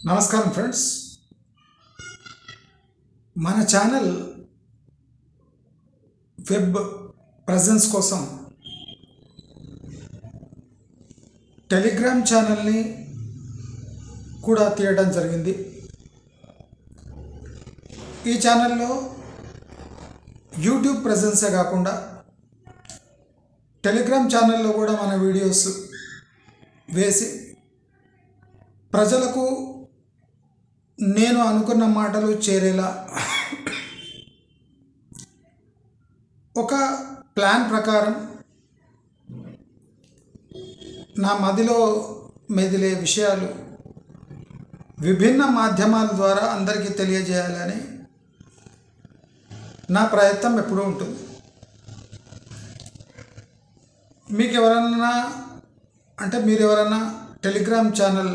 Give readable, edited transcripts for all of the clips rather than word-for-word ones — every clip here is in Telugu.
నమస్కారం ఫ్రెండ్స్, మన ఛానల్ వెబ్ ప్రెజెన్స్ కోసం టెలిగ్రామ్ ఛానల్ని కూడా తీయడం జరిగింది. ఈ ఛానల్లో యూట్యూబ్ ప్రెజెన్సే కాకుండా టెలిగ్రామ్ ఛానల్లో కూడా మన వీడియోస్ వేసి ప్రజలకు నేను అనుకున్న మాటలు చేరేలా ఒక ప్లాన్ ప్రకారం నా మదిలో మెదిలే విషయాలు విభిన్న మాధ్యమాల ద్వారా అందరికీ తెలియజేయాలని నా ప్రయత్నం ఎప్పుడూ ఉంటుంది. మీకు ఎవరన్నా మీరు ఎవరన్నా టెలిగ్రామ్ ఛానల్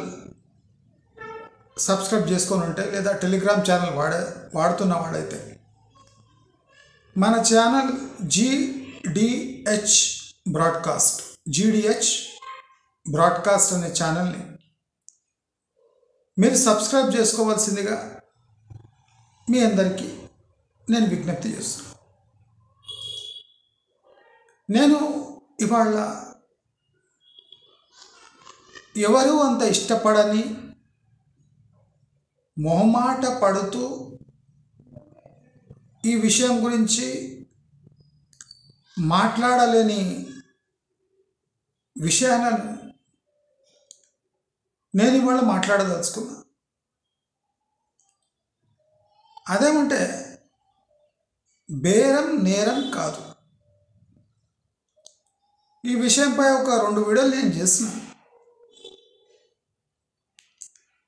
సబ్స్క్రైబ్ చేసుకొని ఉంటే లేదా టెలిగ్రామ్ ఛానల్ వాడుతున్న వాడైతే మన ఛానల్ GDH బ్రాడ్కాస్ట్ అనే ఛానల్ని మీరు సబ్స్క్రైబ్ చేసుకోవాల్సిందిగా మీ అందరికీ నేను విజ్ఞప్తి చేస్తున్నాను. నేను ఇవాళ ఎవరు అంత ఇష్టపడని మొహమాట పడుతూ ఈ విషయం గురించి మాట్లాడలేని విషయాలను నేను ఇవాళ మాట్లాడదలుచుకున్నా. అదేమంటే బేరం నేరం కాదు. ఈ విషయంపై ఒక 2 వీడియోలు నేను చేస్తున్నాను.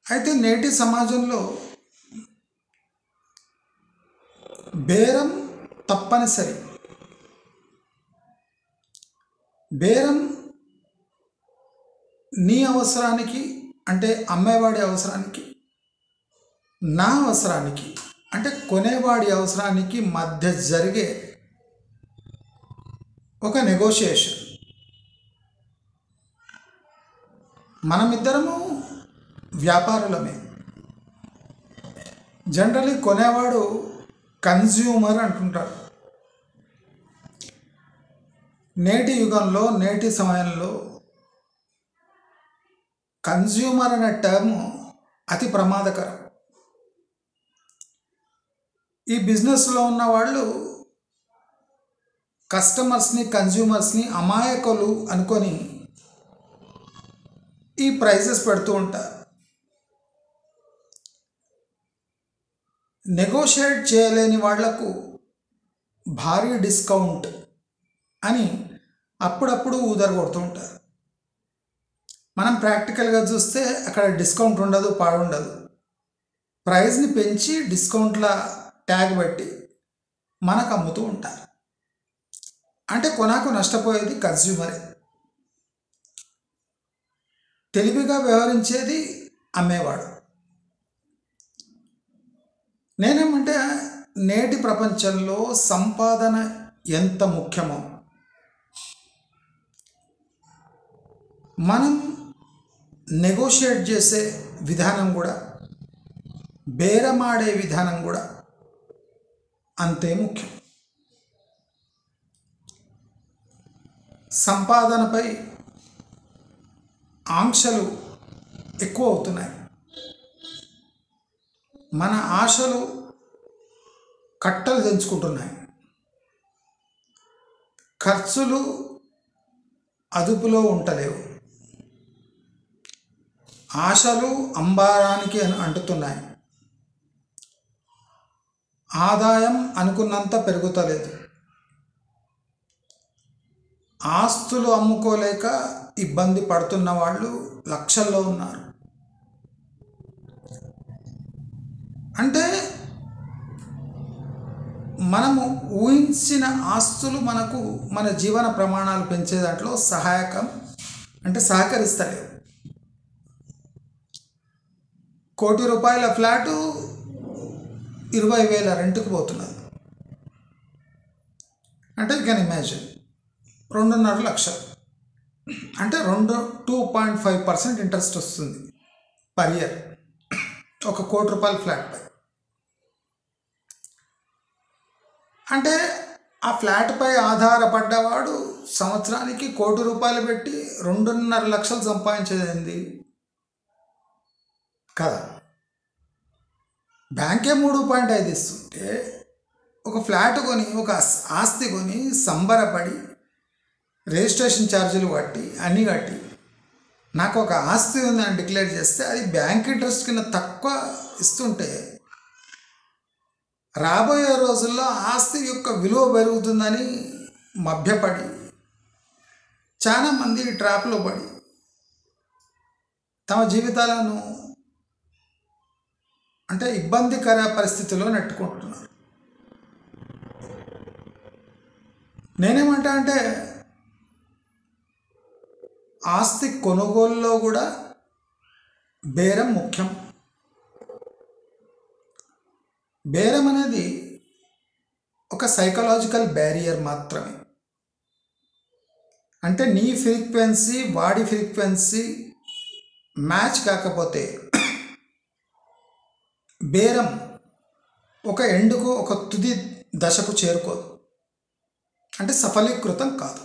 అయితే నేటి సమాజంలో బేరం తప్పనిసరి. బేరం నీ అవసరానికి అంటే అమ్మేవాడి అవసరానికి, నా అవసరానికి అంటే కొనేవాడి అవసరానికి మధ్య జరిగే ఒక నెగోషియేషన్. మనమిద్దరము వ్యాపారులమే. జనరల్లీ కొనేవాడు కన్జ్యూమర్ అంటుంటాడు. నేటి యుగంలో నేటి సమయంలో కన్జ్యూమర్ అనే టర్మ్ అతి ప్రమాదకరం. ఈ బిజినెస్లో ఉన్న వాళ్ళు కస్టమర్స్ని కన్జ్యూమర్స్ని అమాయకులు అనుకొని ఈ ప్రైజెస్ పెడుతూ ఉంటారు. నెగోషియేట్ చేయలేని వాళ్లకు భారీ డిస్కౌంట్ అని అప్పుడప్పుడు ఊదరగొడుతూ ఉంటారు. మనం ప్రాక్టికల్గా చూస్తే అక్కడ డిస్కౌంట్ ఉండదు, పాడుండదు. ప్రైస్ని పెంచి డిస్కౌంట్ల ట్యాగ్ పెట్టి మనకు అమ్ముతూ ఉంటారు. అంటే కొనాకు నష్టపోయేది కన్జ్యూమరే. తెలివిగా వ్యవహరించేది అమ్మేవాడు. నేనేమంటే నేటి ప్రపంచంలో సంపాదన ఎంత ముఖ్యమో మనం నెగోషియేట్ చేసే విధానం కూడా, బేరమాడే విధానం కూడా అంతే ముఖ్యం. సంపాదనపై ఆంక్షలు ఎక్కువ అవుతున్నాయి. మన ఆశలు కట్టలు తెంచుకుంటున్నాయి. ఖర్చులు అదుపులో ఉంటలేవు. ఆశలు అంబారానికి అంటుతున్నాయి. ఆదాయం అనుకున్నంత పెరుగుతలేదు. ఆస్తులు అమ్ముకోలేక ఇబ్బంది పడుతున్న వాళ్ళు లక్షల్లో ఉన్నారు. అంటే మనము ఊహించిన ఆస్తులు మనకు మన జీవన ప్రమాణాలు పెంచే దాంట్లో సహకరిస్తలేవు. ₹1,00,00,000 ఫ్లాటు 20,000 రెంట్కి పోతున్నది. అంటే యూ కెన్ ఇమాజిన్ 2.5 లక్షలు అంటే 2.5% ఇంట్రెస్ట్ వస్తుంది పర్ ఇయర్. ₹1,00,00,000 ఫ్లాట్పై. అంటే ఆ ఫ్లాట్పై ఆధారపడ్డవాడు సంవత్సరానికి ₹1,00,00,000 పెట్టి 2.5 లక్షలు సంపాదించేది కదా. బ్యాంకే 3.5 ఇస్తుంటే ఒక ఫ్లాట్ కొని, ఒక ఆస్తి కొని సంబరపడి రిజిస్ట్రేషన్ ఛార్జీలు కట్టి అన్నీ కట్టి నాకు ఒక ఆస్తి ఉందని డిక్లేర్ చేస్తే అది బ్యాంక్ ఇంట్రెస్ట్ కింద తక్కువ ఇస్తుంటే రాబోయే రోజుల్లో ఆస్తి యొక్క విలువ పెరుగుతుందని మభ్యపడి చాలామంది ట్రాప్లో పడి తమ జీవితాలను అంటే ఇబ్బందికర పరిస్థితుల్లో నెట్టుకుంటున్నారు. నేనేమంటా అంటే ఆస్తి కొనుగోలులో కూడా బేరం ముఖ్యం. బేరం అనేది ఒక సైకలాజికల్ బ్యారియర్ మాత్రమే. అంటే నీ ఫ్రీక్వెన్సీ వాడి ఫ్రీక్వెన్సీ మ్యాచ్ కాకపోతే బేరం ఒక ఎండుకు, ఒక తుది దశకు చేరుకోదు, అంటే సఫలీకృతం కాదు.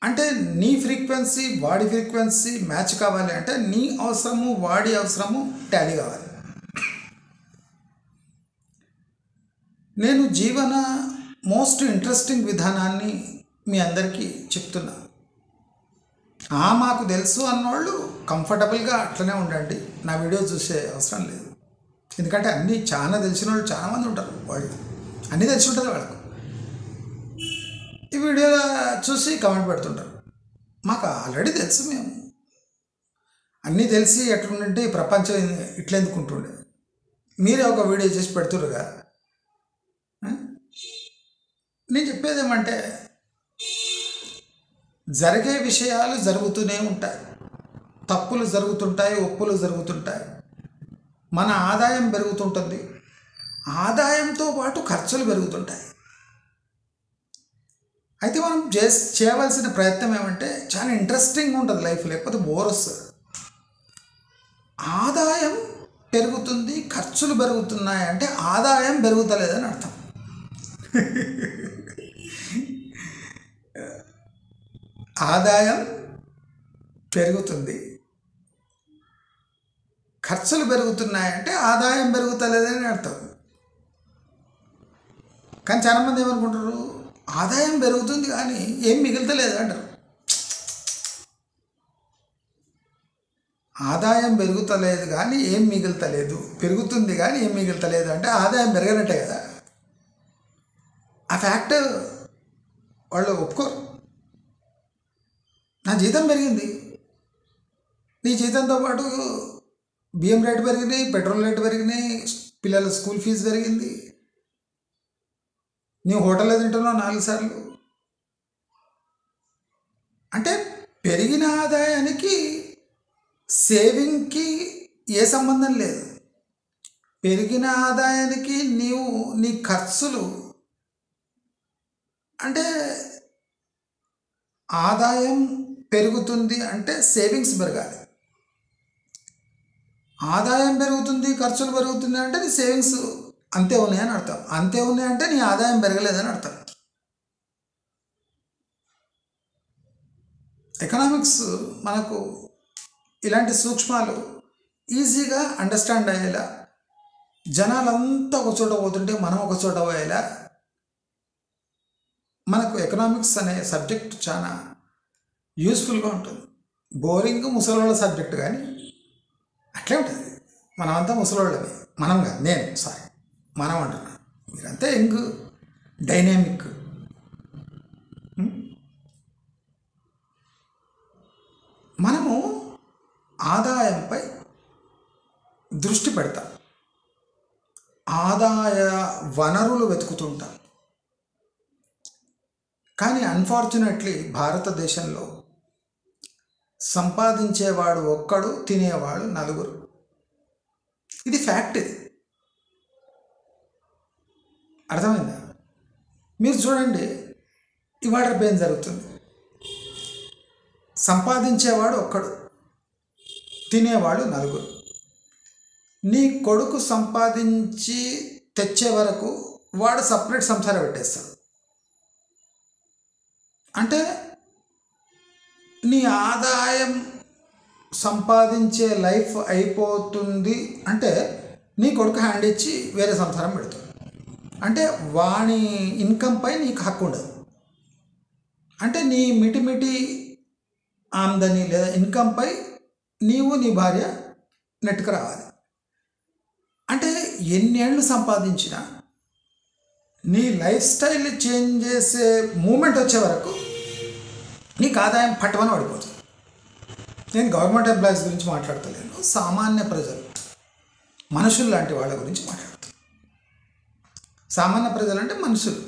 అంటే నీ ఫ్రీక్వెన్సీ వాడి ఫ్రీక్వెన్సీ మ్యాచ్ కావాలి అంటే నీ అవసరము వాడి అవసరము టాలీ కావాలి. నేను జీవన మోస్ట్ ఇంట్రెస్టింగ్ విధానాన్ని మీ అందరికీ చెప్తున్నా. మాకు తెలుసు అన్నవాళ్ళు కంఫర్టబుల్గా అట్లనే ఉండండి, నా వీడియో చూసే అవసరం లేదు. ఎందుకంటే అన్నీ చాలా తెలిసిన వాళ్ళు చాలామంది ఉంటారు, వాళ్ళు అన్నీ తెలిసి ఉంటుంది వాళ్ళకు. ఈ వీడియో చూసి కమెంట్ పెడుతుంటారు. మాకు ఆల్రెడీ తెలుసు, మేము అన్నీ తెలిసి ఎట్లుంటే ఈ ప్రపంచం ఇట్లెందుకుంటుండే, మీరే ఒక వీడియో చేసి పెడుతురుగా. నేను చెప్పేది ఏమంటే జరిగే విషయాలు జరుగుతూనే ఉంటాయి, తప్పులు జరుగుతుంటాయి, ఒప్పులు జరుగుతుంటాయి, మన ఆదాయం పెరుగుతుంటుంది, ఆదాయంతో పాటు ఖర్చులు పెరుగుతుంటాయి. అయితే మనం చేయవలసిన ప్రయత్నం ఏమంటే చాలా ఇంట్రెస్టింగ్ ఉంటుంది లైఫ్, లేకపోతే బోర్ వస్తుంది. ఆదాయం పెరుగుతుంది, ఖర్చులు పెరుగుతున్నాయి అంటే ఆదాయం పెరుగుతలేదని అర్థం. ఆదాయం పెరుగుతుంది, ఖర్చులు పెరుగుతున్నాయంటే ఆదాయం పెరుగుతలేదని అర్థం. కానీ చాలామంది ఏమనుకుంటారు, ఆదాయం పెరుగుతుంది కానీ ఏం మిగులుతలేదు అంటారు. ఆదాయం పెరుగుతలేదు కానీ ఏం మిగులుతలేదు, పెరుగుతుంది కానీ ఏం మిగులుతలేదు అంటే ఆదాయం పెరగనట్టే కదా. ఆ ఫ్యాక్ట్ వాళ్ళు ఒప్పుకోరు. నా జీతం పెరిగింది, నీ జీతంతో పాటు బియ్యం రేటు పెరిగినాయి, పెట్రోల్ రేటు పెరిగినాయి, పిల్లల స్కూల్ ఫీజు పెరిగింది, నీ హోటల్లో తింటున్నావు 4 సార్లు. అంటే పెరిగిన ఆదాయానికి సేవింగ్కి ఏ సంబంధం లేదు. పెరిగిన ఆదాయానికి నీ ఖర్చులు అంటే ఆదాయం పెరుగుతుంది అంటే సేవింగ్స్ పెరగాలి, ఆదాయం పెరుగుతుంది ఖర్చులు పెరుగుతుంది అంటే నీ సేవింగ్స్ అంతే ఉన్నాయని అర్థం. అంతే ఉన్నాయంటే నీ ఆదాయం పెరగలేదని అర్థం. ఎకనామిక్స్ మనకు ఇలాంటి సూక్ష్మాలు ఈజీగా అండర్స్టాండ్ అయ్యేలా, జనాలంతా ఒక చోట పోతుంటే మనం ఒక చోట పోయేలా మనకు ఎకనామిక్స్ అనే సబ్జెక్ట్ చాలా యూస్ఫుల్గా ఉంటుంది. బోరింగ్ ముసలోళ్ళ సబ్జెక్ట్ కానీ అట్లే ఉంటుంది. మనమంతా ముసలోళ్ళమే, మనం కాదు, మనం అంటున్నాను, మీరంతా యంగ్ డైనామిక్. మనము ఆదాయంపై దృష్టి పెడతాం, ఆదాయ వనరులు వెతుకుతుంటాం. కానీ అన్ఫార్చునేట్లీ భారతదేశంలో సంపాదించేవాడు ఒక్కడు, తినేవాడు 4. ఇది ఫ్యాక్ట్. ఇది అర్థమైందా? మీరు చూడండి, ఇవాళ రేపు ఏం జరుగుతుంది. సంపాదించేవాడు ఒక్కడు, తినేవాళ్ళు నలుగురు. నీ కొడుకు సంపాదించి తెచ్చే వరకు వాడు సపరేట్ సంసారం పెట్టేస్తాడు. అంటే నీ ఆదాయం సంపాదించే లైఫ్ అయిపోతుంది అంటే నీ కొడుకు హ్యాండ్ ఇచ్చి వేరే సంసారం పెడతాడు. అంటే వాని ఇన్కమ్పై నీకు హక్కు ఉండదు. అంటే నీ మిటిమిటి ఆమ్దని లేదా ఇన్కమ్పై నీవు నీ భార్య నెట్టుకు రావాలి. అంటే ఎన్నేళ్ళు సంపాదించినా నీ లైఫ్ స్టైల్ చేంజ్ చేసే మూమెంట్ వచ్చే వరకు నీకు ఆదాయం పట్టమని పడిపోతుంది. నేను గవర్నమెంట్ ఎంప్లాయీస్ గురించి మాట్లాడతలేను, సామాన్య ప్రజలు, మనుషులు లాంటి వాళ్ళ గురించి మాట్లాడుతాను. సామాన్య ప్రజలు అంటే మనుషులు.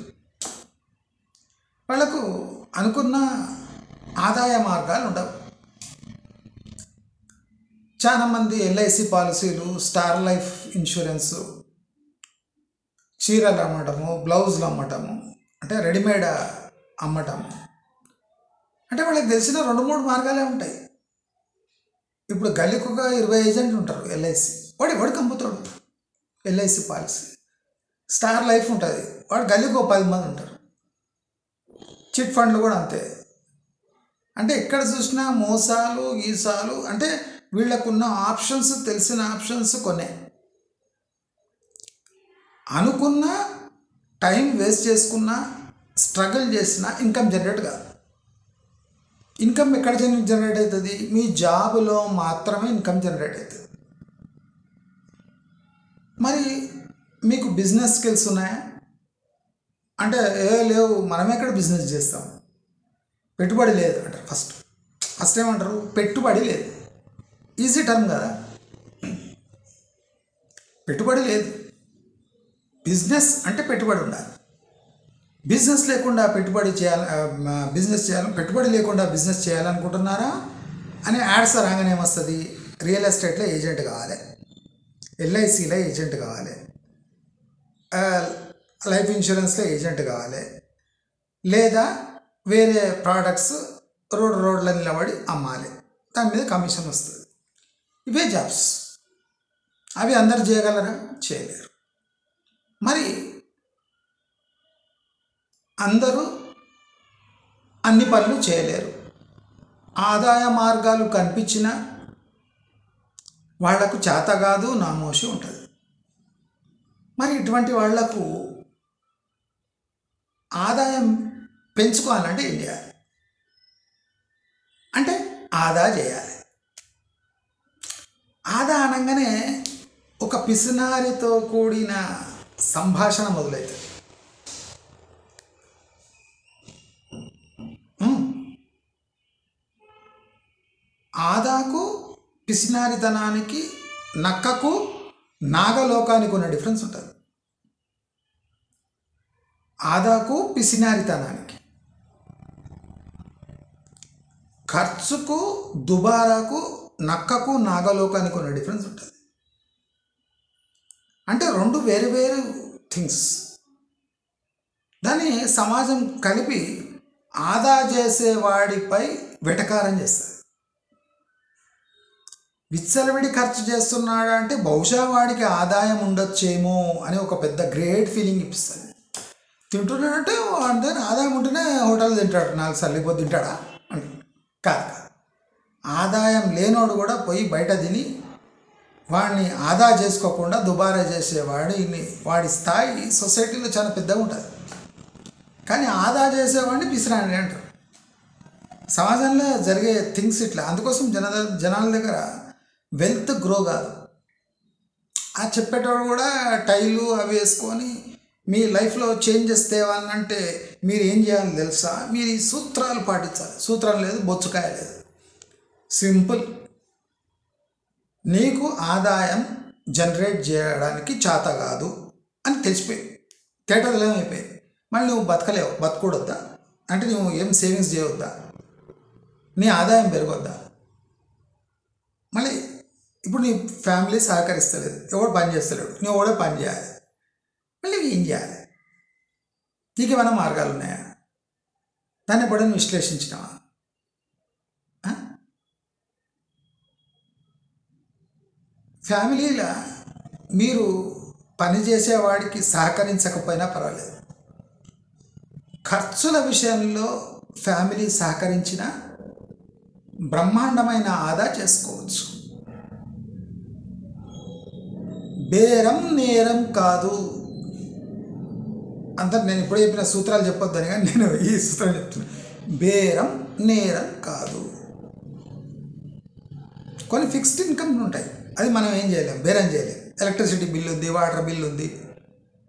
వాళ్ళకు అనుకున్న ఆదాయ మార్గాలు ఉండవు. చాలామంది ఎల్ఐసి పాలసీలు, స్టార్ లైఫ్ ఇన్సూరెన్స్, చీరలు అమ్మటము, బ్లౌజులు అమ్మటము, అంటే రెడీమేడ్ అమ్మటము, అంటే వాళ్ళకి తెలిసిన 2-3 మార్గాలే ఉంటాయి. ఇప్పుడు గల్లీకుగా 20 ఏజెంట్లు ఉంటారు ఎల్ఐసి, వాడికి అమ్ముతాడు ఎల్ఐసి పాలసీ. స్టార్ లైఫ్ ఉంటుంది, వాడు గల్లీకు 10 మంది ఉంటారు. చిట్ ఫండ్లు కూడా అంతే. అంటే ఎక్కడ చూసినా మోసాలు గీసాలు. అంటే వీళ్ళకున్న ఆప్షన్స్, తెలిసిన ఆప్షన్స్ కొనే. అనుకున్న టైం వేస్ట్ చేసుకున్న, స్ట్రగుల్ చేసిన ఇన్కమ్ జనరేట్ కాదు. ఇన్కమ్ ఎక్కడ జనరేట్ అవుతుంది? మీ జాబులో మాత్రమే ఇన్కమ్ జనరేట్ అవుతుంది. మరి మీకు బిజినెస్ స్కిల్స్ ఉన్నాయా అంటే లేవు, మనం ఎక్కడ బిజినెస్ చేస్తాం, పెట్టుబడి లేదు అంటారు. ఫస్ట్ ఏమంటారు? పెట్టుబడి లేదు. ఈజీ టర్మ్ కదా, పెట్టుబడి లేదు. బిజినెస్ అంటే పెట్టుబడి ఉండాలి. బిజినెస్ లేకుండా పెట్టుబడి పెట్టుబడి లేకుండా బిజినెస్ చేయాలనుకుంటున్నారా అని యాడ్స్ రాగానే ఏమొస్తుంది? రియల్ ఎస్టేట్లో ఏజెంట్ కావాలి, ఎల్ఐసిలో ఏజెంట్ కావాలి, లైఫ్ ఇన్సూరెన్స్లో ఏజెంట్ కావాలి, లేదా వేరే ప్రోడక్ట్స్ రోడ్ల నిలబడి అమ్మాలి, దాని మీద కమిషన్ వస్తుంది. ఇవే జాబ్స్. అవి అందరు చేయగలరా? చేయలేరు. మరి అందరూ అన్ని పనులు చేయలేరు. ఆదాయ మార్గాలు కనిపించిన వాళ్లకు చేత కాదు, నామోషి ఉంటుంది. మరి ఇటువంటి వాళ్లకు ఆదాయం పెంచుకోవాలంటే ఏం చేయాలి? అంటే ఆదా చేయాలి. ఆదా అనగానే ఒక పిసినారితో కూడిన సంభాషణ మొదలవుతుంది. ఆదాకు, పిసినారితనానికి, నక్కకు, నాగలోకానికి ఉన్న డిఫరెన్స్ ఉంటుంది. ఆదాకు, పిసినారితనానికి, ఖర్చుకు, దుబారాకు, నక్కకు, నాగలోకానికి ఉన్న డిఫరెన్స్ ఉంటుంది. అంటే 2 వేరు వేరు థింగ్స్. దాన్ని సమాజం కలిపి ఆదా చేసేవాడిపై వెటకారం చేస్తుంది. విచ్చలవిడి ఖర్చు చేస్తున్నాడు అంటే బహుశా వాడికి ఆదాయం ఉండొచ్చేమో అని ఒక పెద్ద గ్రేట్ ఫీలింగ్ ఇప్పిస్తుంది. తింటున్నాడంటే వాడి ఆదాయం ఉంటేనే హోటల్ తింటాడు, 4 సార్లు తింటాడా అంటే కాదు. ఆదాయం లేనోడు కూడా పోయి బయట తిని వాడిని ఆదా చేసుకోకుండా దుబారా వాడి స్థాయి సొసైటీలో చాలా పెద్దగా ఉంటుంది. కానీ ఆదా చేసేవాడిని పిసిరాని అంటారు. సమాజంలో జరిగే థింగ్స్ ఇట్లా. అందుకోసం జనాల దగ్గర వెల్త్ గ్రో కాదు. ఆ చెప్పేటోడు కూడా టైలు అవి వేసుకొని మీ లైఫ్లో చేంజెస్ తేవాలంటే మీరు ఏం చేయాలో తెలుసా? మీరు ఈ సూత్రాలు పాటించాలి. సూత్రం లేదు, బొచ్చుకాయ లేదు. సింపుల్. నీకు ఆదాయం జనరేట్ చేయడానికి చేత కాదు అని తెలిసిపోయింది, తేటలేమైపోయింది. మళ్ళీ నువ్వు బతకూడొద్దా అంటే నువ్వు ఏం సేవింగ్స్ చేయవద్దా, నీ ఆదాయం పెరగొద్దా? మళ్ళీ ఇప్పుడు నీ ఫ్యామిలీ సహకరిస్తలేదు, ఎవడు పని చేస్తలేడు, నువ్వు ఎవడో పని చేయాలి. మళ్ళీ ఏం చేయాలి? నీకు ఏమైనా మార్గాలు ఉన్నాయా? దాన్ని ఎప్పుడైనా విశ్లేషించినావా? ఫ్యామిలీలో మీరు పనిచేసేవాడికి సహకరించకపోయినా పర్వాలేదు, ఖర్చుల విషయంలో ఫ్యామిలీ సహకరించిన బ్రహ్మాండమైన ఆదా చేసుకోవచ్చు. బేరం నేరం కాదు అంతా నేను ఇప్పుడు చెప్పిన సూత్రాలు చెప్పొద్దని, కానీ నేను ఈ సూత్రం చెప్తున్నా. బేరం నేరం కాదు. కొన్ని ఫిక్స్డ్ ఇన్కమ్ ఉంటాయి, అది మనం ఏం చేయలేం, బేరం చేయలేం. ఎలక్ట్రిసిటీ బిల్ ఉంది, వాటర్ బిల్ ఉంది,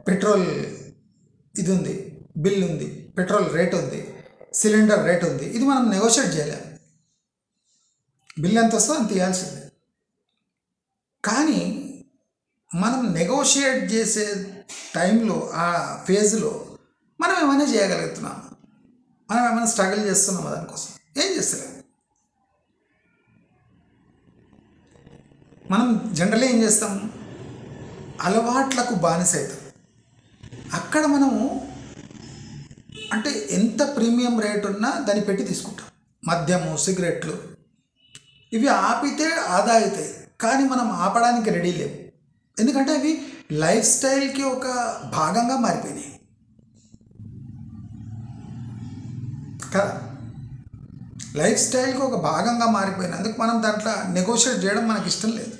పెట్రోల్ ఇది ఉంది, బిల్ ఉంది, పెట్రోల్ రేట్ ఉంది, సిలిండర్ రేట్ ఉంది, ఇది మనం నెగోషియేట్ చేయలేం. బిల్ ఎంత వస్తుందో అంత ఇవ్వాల్సిందే. కానీ మనం నెగోషియేట్ చేసే టైంలో, ఆ ఫేజ్లో మనం ఏమైనా చేయగలుగుతున్నాం, మనం ఏమైనా స్ట్రగుల్ చేస్తున్నామా దానికోసం? ఏం చేస్తలేం. మనం జనరల్లీ ఏం చేస్తాం, అలవాట్లకు బానిస అవుతాం. అక్కడ మనము అంటే ఎంత ప్రీమియం రేట్ ఉన్నా దాన్ని పెట్టి తీసుకుంటాం. మద్యము, సిగరెట్లు ఇవి ఆపితే ఆదా అవుతాయి, కానీ మనం ఆపడానికి రెడీ లేవు. ఎందుకంటే అవి లైఫ్ స్టైల్కి ఒక భాగంగా మారిపోయినాయి కదా. లైఫ్ స్టైల్కి ఒక భాగంగా మారిపోయినందుకు మనం దాంట్లో నెగోషియేట్ చేయడం మనకి ఇష్టం లేదు.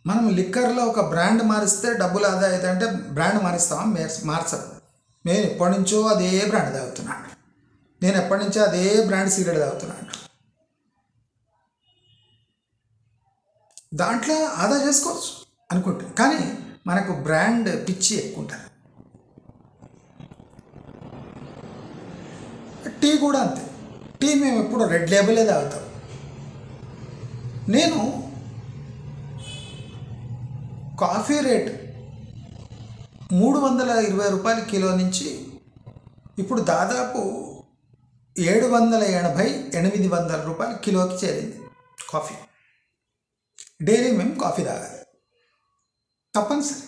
మనం లిక్కర్లో ఒక బ్రాండ్ మారిస్తే డబ్బులు ఆదా అవుతాయి అంటే బ్రాండ్ మారుస్తామా? మార్చం. నేను ఎప్పటి నుంచో అదే బ్రాండ్ తాగుతున్నాను, నేను ఎప్పటి నుంచో అదే బ్రాండ్ సిగరెట్ తాగుతున్నాను. దాంట్లో ఆదా చేసుకోవచ్చు అనుకుంటే, కానీ మనకు బ్రాండ్ పిచ్చి ఎక్కువ ఉంటుంది. టీ కూడా అంతే. టీ మేము ఎప్పుడు రెడ్ లేబులే తాగుతాం. నేను కాఫీ రేట్ 320 రూపాయల కిలో నుంచి ఇప్పుడు దాదాపు 780-800 రూపాయల కిలోకి చేరింది కాఫీ. డైలీ మేము కాఫీ తాగాలి తప్పనిసరి,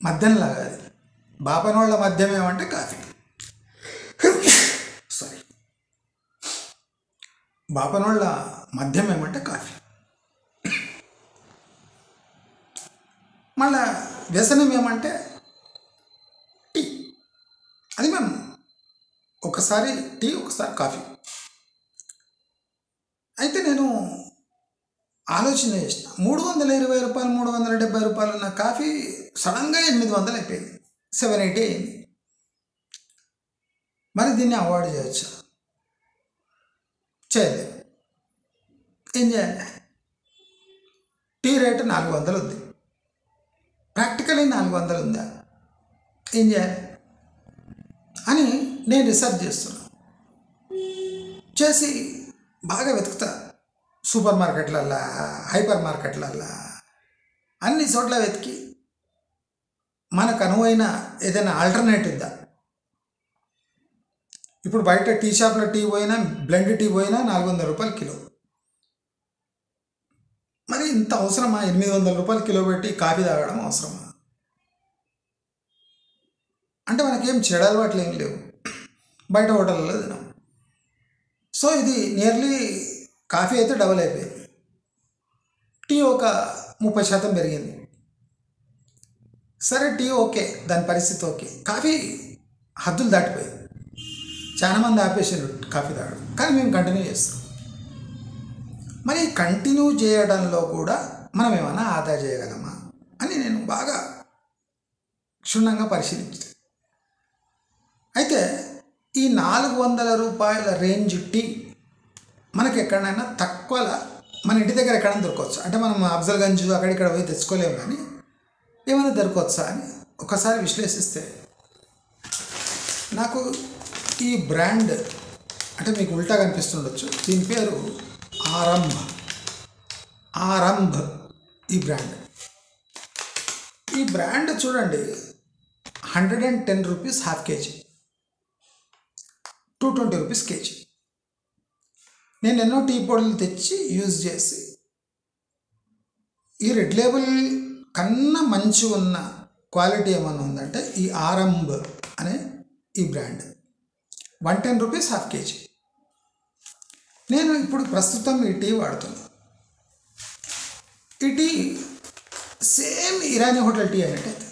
మద్యం తాగాలి. బాపనోళ్ళ మద్యం ఏమంటే కాఫీ. సారీ, బాపనోళ్ళ మద్యం ఏమంటే కాఫీ. మళ్ళా వ్యసనం ఏమంటే టీ. అది మేము ఒకసారి టీ, ఒకసారి కాఫీ. అయితే నేను ఆలోచన చేసిన, 320 రూపాయలు, 370 రూపాయలు ఉన్న కాఫీ సడన్గా 800 అయిపోయింది, 780 అయింది. మరి దీన్ని అవాయిడ్ చేయొచ్చా? చేయలేదు. ఏం చేయాలి? టీ రేటు 400 ఉంది, ప్రాక్టికలీ 400 ఉందా, ఏం చేయాలి అని నేను రీసెర్చ్ చేస్తున్నా. చేసి బాగా వెతుకుతా, సూపర్ మార్కెట్లల్లా, హైపర్ మార్కెట్లల్లా, అన్ని చోట్ల వెతికి మనకు అనువైన ఏదైనా ఆల్టర్నేటివ్ ఉందా. ఇప్పుడు బయట టీ షాప్లో టీ పోయినా, బ్లెండ్ టీ పోయినా 400 రూపాయలు కిలో. మరి ఇంత అవసరమా? 800 రూపాయలు కిలో పెట్టి కాఫీ తాగడం అవసరమా? అంటే మనకేం చెడు అలవాట్లు ఏం లేవు, బయట హోటళ్ళలో తినాం. సో ఇది నియర్లీ కాఫీ అయితే డబల్ అయిపోయింది, టీ ఒక 30% పెరిగింది. సరే, టీ ఓకే, దాని పరిస్థితి ఓకే. కాఫీ హద్దులు దాటిపోయింది, చాలామంది ఆపేసారు కాఫీ తాగడం, కానీ మేము కంటిన్యూ చేస్తాం. మరి కంటిన్యూ చేయడంలో కూడా మనం ఏమైనా ఆదా చేయగలమా అని నేను బాగా క్షుణ్ణంగా పరిశీలించాను. అయితే ఈ 400 రూపాయల రేంజ్ టీ మనకి ఎక్కడైనా తక్కువలో మన ఇంటి దగ్గర ఎక్కడైనా దొరకవచ్చు. అంటే మనం అఫ్జల్గంజ్ అక్కడిక్కడ పోయి తెచ్చుకోలేము, కానీ ఏమైనా దొరకవచ్చా అని ఒకసారి విశ్లేషిస్తే నాకు ఈ బ్రాండ్ అంటే మీకు ఉల్టా కనిపిస్తుండొచ్చు, దీని పేరు ఆరంభ్. ఈ బ్రాండ్ చూడండి, 110 rupees half KG, 220 rupees KG. నేను ఎన్నో టీ పొడులు తెచ్చి యూజ్ చేసి ఈ రెడ్ లేబుల్ కన్నా మంచి ఉన్న క్వాలిటీ ఏమైనా ఉందంటే ఈ ఆరంభ్ అనే ఈ బ్రాండ్ 110 రూపీస్ హాఫ్ కేజీ. నేను ఇప్పుడు ప్రస్తుతం ఈ టీ వాడుతున్నాను. ఈ tea same Irani hotel tea అయినట్టయితే,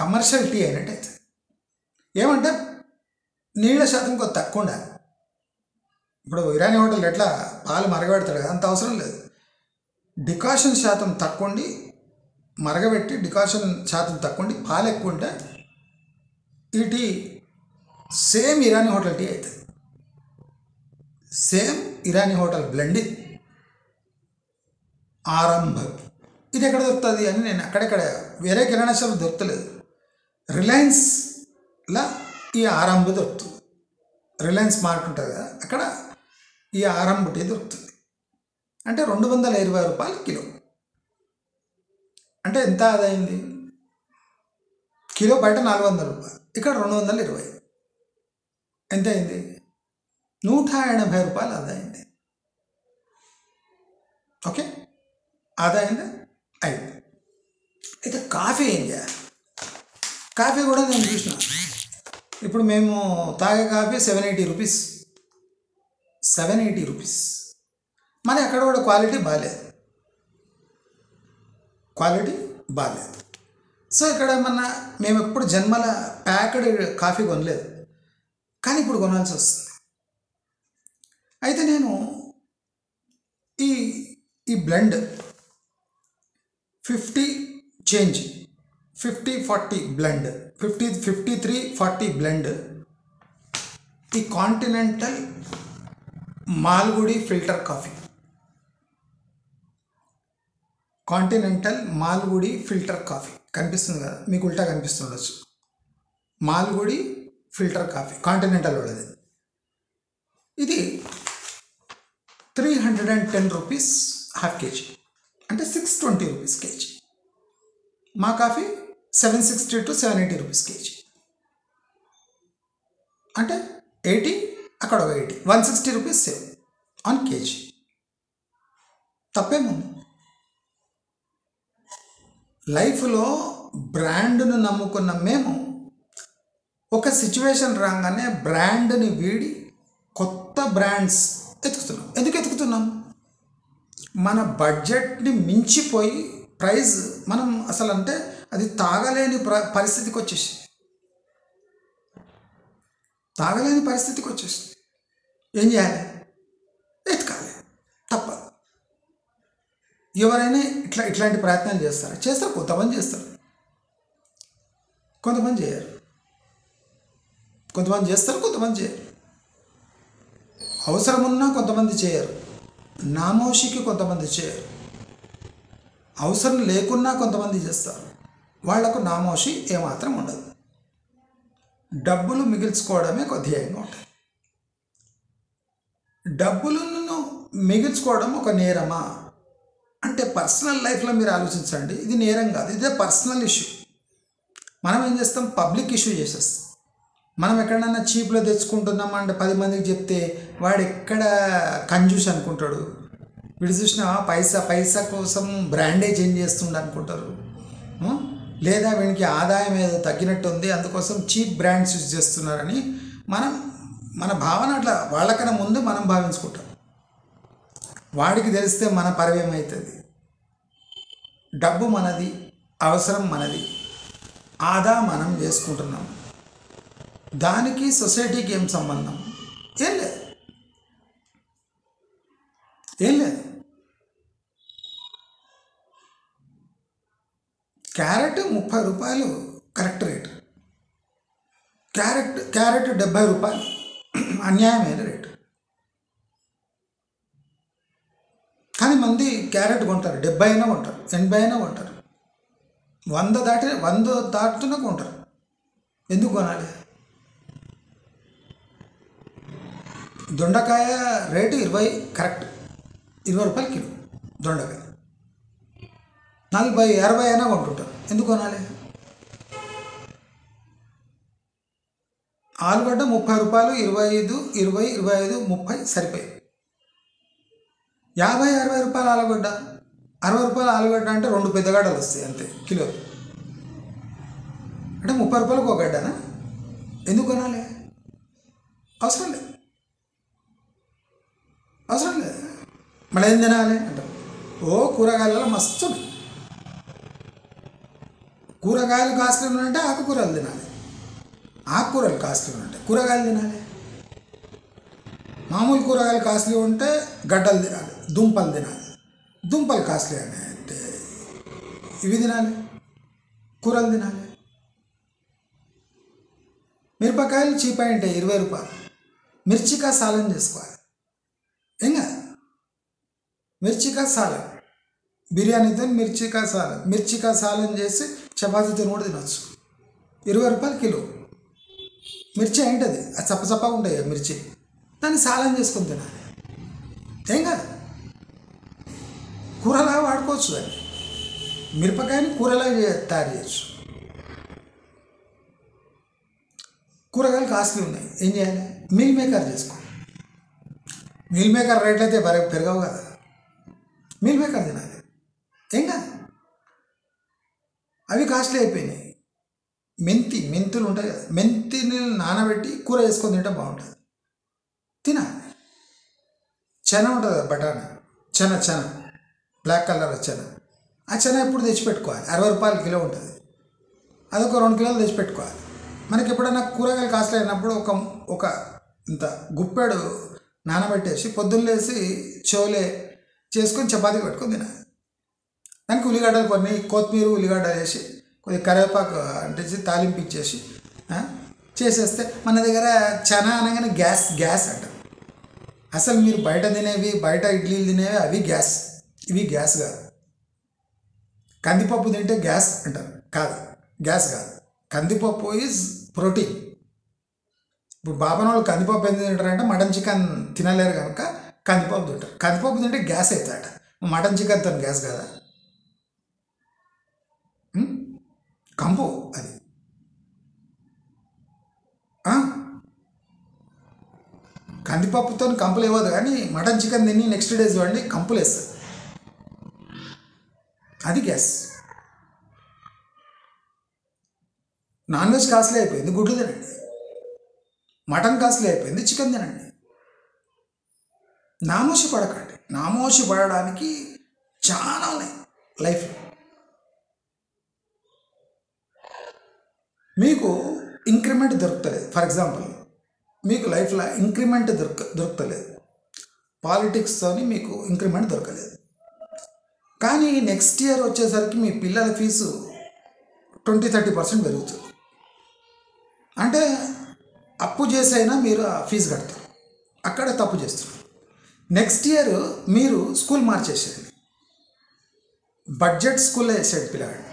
కమర్షియల్ టీ అయినట్టయితే. ఏమంటే నీళ్ళ శాతం కొంత తక్కువ ఉండాలి. ఇప్పుడు ఇరానీ హోటల్ ఎట్లా పాలు మరగబెడతాడు కదా, అంత అవసరం లేదు. డికాషన్ శాతం తక్కువ ఉండి, మరగబెట్టి డికాషన్ శాతం తక్కువ ఉండి పాలు ఎక్కువ ఉంటే ఈ tea same Irani hotel tea అవుతుంది. సేమ్ ఇరానీ హోటల్ బ్లెండ్ ఇది. ఆరంభ్ ఇది ఎక్కడ దొరుకుతుంది అని నేను అక్కడెక్కడ వేరే కిరాణా షాప్ దొరకలేదు. రిలయన్స్లో ఈ ఆరంభ్ దొరుకుతుంది. రిలయన్స్ మార్ట్ ఉంటుంది కదా, అక్కడ ఈ ఆరంభ్ టీ దొరుకుతుంది. అంటే 220 రూపాయలు కిలో. అంటే ఎంత ఆదాయింది? కిలో బయట 400 రూపాయలు, ఇక్కడ 220. ఎంత అయింది? 180 రూపాయలు ఆదాయింది. ఓకే, ఆదాయింది అయింది. అయితే కాఫీ ఏం చేయాలి? కాఫీ కూడా నేను చూసిన. ఇప్పుడు మేము తాగే కాఫీ 780 రూపీస్. 780 రూపీస్. మరి అక్కడ కూడా క్వాలిటీ బాగాలేదు. సో ఇక్కడ ఏమన్నా మేము ఎప్పుడు జన్మల ప్యాక్డ్ కాఫీ కొనలేదు, కానీ ఇప్పుడు కొనాల్సి వస్తుంది. అయితే నేను ఈ బ్లెండ్ 50-40 బ్లెండ్, 53-40 బ్లెండ్, ఈ continental Malgudi filter coffee, continental Malgudi filter coffee కనిపిస్తుంది కదా మీకు, ఉల్టా కనిపిస్తుండొచ్చు. మాల్గుడి ఫిల్టర్ కాఫీ కాంటినెంటల్ వాళ్ళది. ఇది 310 రూపీస్ హాఫ్ కేజీ, అంటే 620 రూపీస్ కేజీ. మా కాఫీ 760 to 780 రూపీస్ కేజీ. అంటే 80, అక్కడ ఒక 80, 160 రూపీస్ సేవ్ ఆన్ కేజీ. తప్పేముంది? లైఫ్లో బ్రాండ్ను నమ్ముకున్న మేము ఒక సిచ్యువేషన్ రాగానే బ్రాండ్ని వీడి కొత్త బ్రాండ్స్ ఎతుకుతున్నాం. ఎందుకు ఎతుకుతున్నాం? మన బడ్జెట్ని మించిపోయి ప్రైస్ మనం అసలు అంటే అది తాగలేని పరిస్థితికి వచ్చేసి ఏం చేయాలి? ఎతకాలి, తప్పదు. ఎవరైనా ఇట్లాంటి ప్రయత్నాలు చేస్తారు. కొంతమంది చేస్తారు, కొంతమంది చేయరు. కొంతమంది చేస్తారు, కొంతమంది చేయరు. అవసరం ఉన్నా కొంతమంది చేయరు. నామోషికి కొంతమంది చేయరు. అవసరం లేకున్నా కొంతమంది చేస్తారు. వాళ్లకు నామోషి ఏమాత్రం ఉండదు. డబ్బులు మిగిల్చుకోవడమే ధ్యేయంగా ఉంటుంది. డబ్బులను మిగిల్చుకోవడం ఒక నేరమా అంటే పర్సనల్ లైఫ్లో మీరు ఆలోచించండి. ఇది నేరం కాదు, ఇదే పర్సనల్ ఇష్యూ. మనం ఏం చేస్తాం? పబ్లిక్ ఇష్యూ చేసేస్తాం. మనం ఎక్కడైనా చీప్లో తెచ్చుకుంటున్నామంటే 10 మందికి చెప్తే వాడు ఎక్కడ కంజూస్ అనుకుంటాడు. వీడు చూసిన పైసా కోసం బ్రాండే చేంజ్ చేస్తుండ అనుకుంటారు. లేదా వీనికి ఆదాయం ఏదో తగ్గినట్టు ఉంది, అందుకోసం చీప్ బ్రాండ్స్ యూజ్ చేస్తున్నారని మన భావన అట్లా వాళ్ళకన్నా ముందు మనం భావించుకుంటాం. వాడికి తెలిస్తే మన పరవేమవుతుంది? డబ్బు మనది, అవసరం మనది, ఆదా మనం చేసుకుంటున్నాం. దానికి సొసైటీకి ఏం సంబంధం? ఏం లేదు. క్యారెట్ 30 రూపాయలు కరెక్ట్ రేటు. క్యారెట్ 70 రూపాయలు అన్యాయమైన రేటు. కానీ మంది క్యారెట్ కొంటారు, 70 అయినా కొంటారు, 80 అయినా కొంటారు, 100 దాటుతున్నా కొంటారు. ఎందుకు కొనాలి? దొండకాయ రేటు 20 కరెక్ట్, 20 రూపాయలు కిలో దొండకాయ. 40, 60 అయినా కొంటుంటారు. ఎందుకు కొనాలి? ఆలుగడ్డ 30 రూపాయలు, 25, 30 సరిపోయి. 50, 60 రూపాయల ఆలుగడ్డ, 60 రూపాయల ఆలుగడ్డ అంటే 2 పెద్ద గడ్డలు వస్తాయి అంతే కిలో. అంటే 30 రూపాయలకు ఒక గడ్డనా? ఎందుకు కొనాలి? అవసరం లేదు. మళ్ళీ ఏం తినాలి అంటారు. కూరగాయలలో మస్తు ఉన్నాయి. కూరగాయలు కాస్ట్లీ ఉన్నాయంటే ఆకుకూరలు తినాలి, ఆకుకూరలు కాస్ట్లీ ఉంటే కూరగాయలు తినాలి. మామూలు కూరగాయలు కాస్ట్లీ ఉంటే గడ్డలు తినాలి, దుంపలు తినాలి. దుంపలు కాస్ట్లీ అని అంటే ఇవి తినాలి, కూరలు తినాలి. మిరపకాయలు చీప్ అయి ఉంటాయి 20 రూపాయలు. మిర్చికా సాలం చేసుకోవాలి. ఏం కాదు, మిర్చికా సాలం, బిర్యానీతో మిర్చికా సాలం చేసి చపాతీతో కూడా తినచ్చు. 20 రూపాయలు కిలో. మిర్చి ఏంటది, అది చప్పచప్పగా ఉంటాయి మిర్చి, దాన్ని సాలం చేసుకొని తినాలి. ఏం కాదు, కూరలాగా వాడుకోవచ్చు. దాన్ని మిరపకాయని కూరలాగా తయారు చేయొచ్చు. కూరగాయలు కాస్ట్లీ ఉన్నాయి, ఏం చేయాలి? మీల్ మేకర్ చేసుకో. మీల్ మేకర్ రేట్లు అయితే పెరగవు కదా, మీల్ మేకర్ తినాలి. ఏం కాదు, అవి కాస్ట్లీ అయిపోయినాయి. మెంతులు ఉంటాయి కదా, మెంతిని నానబెట్టి కూర వేసుకొని తింటే బాగుంటుంది, తినాలి. చెన ఉంటుంది కదా, బఠానా చెన బ్లాక్ కలర్ చెన, ఆ చెన ఎప్పుడు తెచ్చిపెట్టుకోవాలి. 60 రూపాయలు కిలో ఉంటుంది, అదొక 2 కిలోలు తెచ్చిపెట్టుకోవాలి. మనకి ఎప్పుడైనా కూరగాయలు కాస్ట్లీ అయినప్పుడు ఒక ఇంత గుప్పెడు నానబెట్టేసి పొద్దున్నేసి చోలే చేసుకొని చపాతీ పెట్టుకొని తినాలి. దానికి ఉల్లిగడ్డలు కొన్ని, కొత్తిమీర ఉల్లిగడ్డలు వేసి కొద్దిగా కరివేపాకు అంటేసి తాలింపు ఇచ్చేసి చేసేస్తే మన దగ్గర చనా అనగానే గ్యాస్ అంటారు. అసలు మీరు బయట తినేవి, బయట ఇడ్లీలు తినేవి అవి గ్యాస్, ఇవి గ్యాస్ కాదు. కందిపప్పు తింటే గ్యాస్ అంటారు, కాదు, గ్యాస్ కాదు. కందిపప్పు ఈజ్ ప్రోటీన్. ఇప్పుడు బాబాన్ వాళ్ళు కందిపప్పు ఎందుకు తింటారంటే మటన్ చికెన్ తినలేరు కనుక కందిపప్పు తింటారు. కందిపప్పు తింటే గ్యాస్ అవుతాడట, మటన్ చికెన్తో గ్యాస్ కదా, కంపు అది. కందిపప్పుతో కంపులు ఇవ్వదు, కానీ మటన్ చికెన్ తిని నెక్స్ట్ డేస్ చూడండి కంపులు వేస్తుంది, అది గ్యాస్. నాన్ వెజ్ కాస్ట్లీ అయిపోయింది, గుడ్లు తినండి. మటన్ కాస్ట్లీ అయిపోయింది, చికెన్ తినండి. నామోషి పడకండి. నామోషి పడడానికి చాలా ఉన్నాయి లైఫ్లో. మీకు ఇంక్రిమెంట్ దొరుకుతలేదు. ఫర్ ఎగ్జాంపుల్, మీకు లైఫ్లో ఇంక్రిమెంట్ దొరుకుతలేదు, పాలిటిక్స్తో మీకు ఇంక్రిమెంట్ దొరకలేదు. కానీ నెక్స్ట్ ఇయర్ వచ్చేసరికి మీ పిల్లల ఫీజు 20-30% పెరుగుతుంది. అంటే అప్పు చేసైనా మీరు ఆ ఫీజు కడతారు, అక్కడే తప్పు చేస్తున్నారు. నెక్స్ట్ ఇయర్ మీరు స్కూల్ మార్చేసేయండి, బడ్జెట్ స్కూల్లో వేసేయండి పిల్లగాడు.